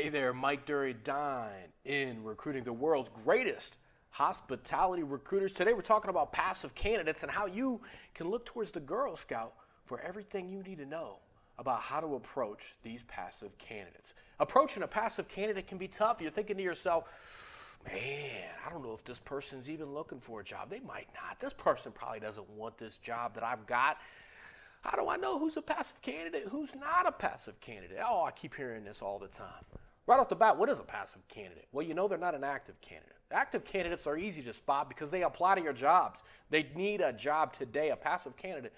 Hey there, Mike Dury, Dine in Recruiting, the world's greatest hospitality recruiters. Today we're talking about passive candidates and how you can look towards the Girl Scout for everything you need to know about how to approach these passive candidates. Approaching a passive candidate can be tough. You're thinking to yourself, man, I don't know if this person's even looking for a job. They might not. This person probably doesn't want this job that I've got. How do I know who's a passive candidate, who's not a passive candidate? Oh, I keep hearing this all the time. Right off the bat, what is a passive candidate? Well, you know they're not an active candidate. Active candidates are easy to spot because they apply to your jobs. They need a job today. A passive candidate,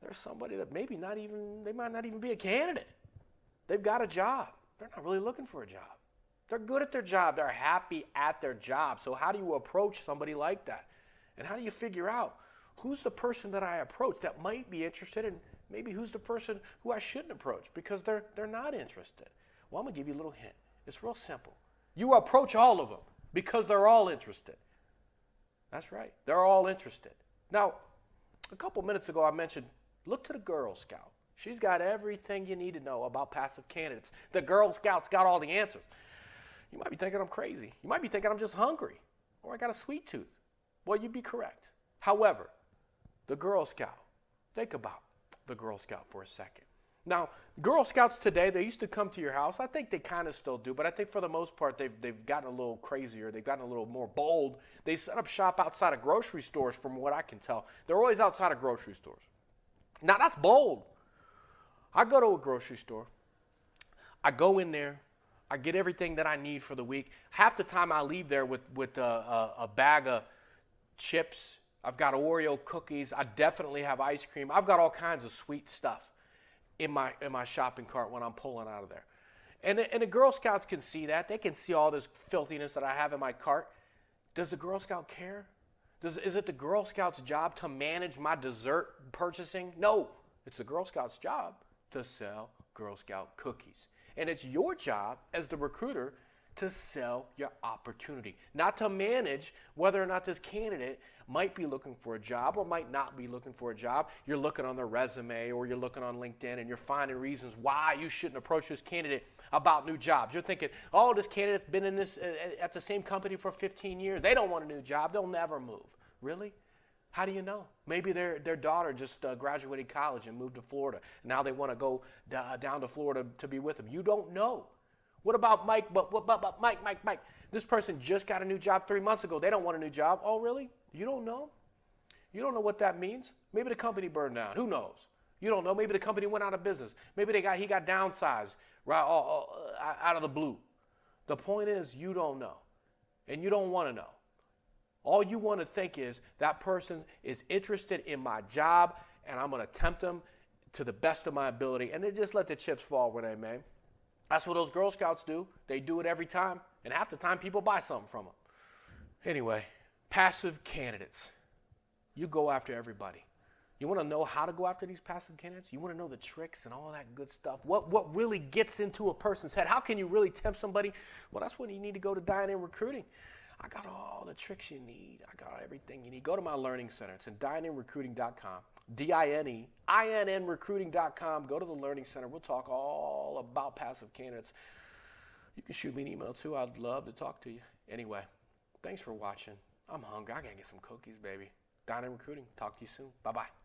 there's somebody that they might not even be a candidate. They've got a job. They're not really looking for a job. They're good at their job. They're happy at their job. So how do you approach somebody like that? And how do you figure out who's the person that I approach that might be interested, and maybe who's the person who I shouldn't approach because they're not interested? Well, I'm going to give you a little hint. It's real simple. You approach all of them because they're all interested. That's right. They're all interested. Now, a couple minutes ago I mentioned, look to the Girl Scout. She's got everything you need to know about passive candidates. The Girl Scout's got all the answers. You might be thinking I'm crazy. You might be thinking I'm just hungry or I got a sweet tooth. Well, you'd be correct. However, the Girl Scout, think about the Girl Scout for a second. Now, Girl Scouts today, they used to come to your house. I think they kind of still do, but I think for the most part, they've gotten a little crazier. They've gotten a little more bold. They set up shop outside of grocery stores, from what I can tell. They're always outside of grocery stores. Now, that's bold. I go to a grocery store. I go in there. I get everything that I need for the week. Half the time I leave there with a bag of chips. I've got Oreo cookies. I definitely have ice cream. I've got all kinds of sweet stuff in my shopping cart when I'm pulling out of there. And the Girl Scouts can see that. They can see all this filthiness that I have in my cart. Does the Girl Scout care? Is it the Girl Scouts' job to manage my dessert purchasing? No. It's the Girl Scouts' job to sell Girl Scout cookies. And it's your job as the recruiter to sell your opportunity, not to manage whether or not this candidate might be looking for a job or might not be looking for a job. You're looking on their resume or you're looking on LinkedIn and you're finding reasons why you shouldn't approach this candidate about new jobs. You're thinking, oh, this candidate's been in this at the same company for 15 years. They don't want a new job. They'll never move. Really? How do you know? Maybe their daughter just graduated college and moved to Florida. Now they want to go down to Florida to be with them. You don't know. What about Mike? But Mike. This person just got a new job 3 months ago. They don't want a new job. Oh, really? You don't know? You don't know what that means? Maybe the company burned down. Who knows? You don't know. Maybe the company went out of business. Maybe he got downsized right out of the blue. The point is, you don't know, and you don't want to know. All you want to think is that person is interested in my job, and I'm going to tempt them to the best of my ability, and then just let the chips fall where they may. That's what those Girl Scouts do. They do it every time, and half the time people buy something from them. Anyway, passive candidates. You go after everybody. You want to know how to go after these passive candidates? You want to know the tricks and all that good stuff? What really gets into a person's head? How can you really tempt somebody? Well, that's when you need to go to Dine in Recruiting. I got all the tricks you need. I got everything you need. Go to my learning center. It's at dineinrecruiting.com. DINEINN recruiting.com. Go to the learning center. We'll talk all about passive candidates. You can shoot me an email too. I'd love to talk to you. Anyway, thanks for watching. I'm hungry. I gotta get some cookies, baby. Dine in Recruiting. Talk to you soon. Bye-bye.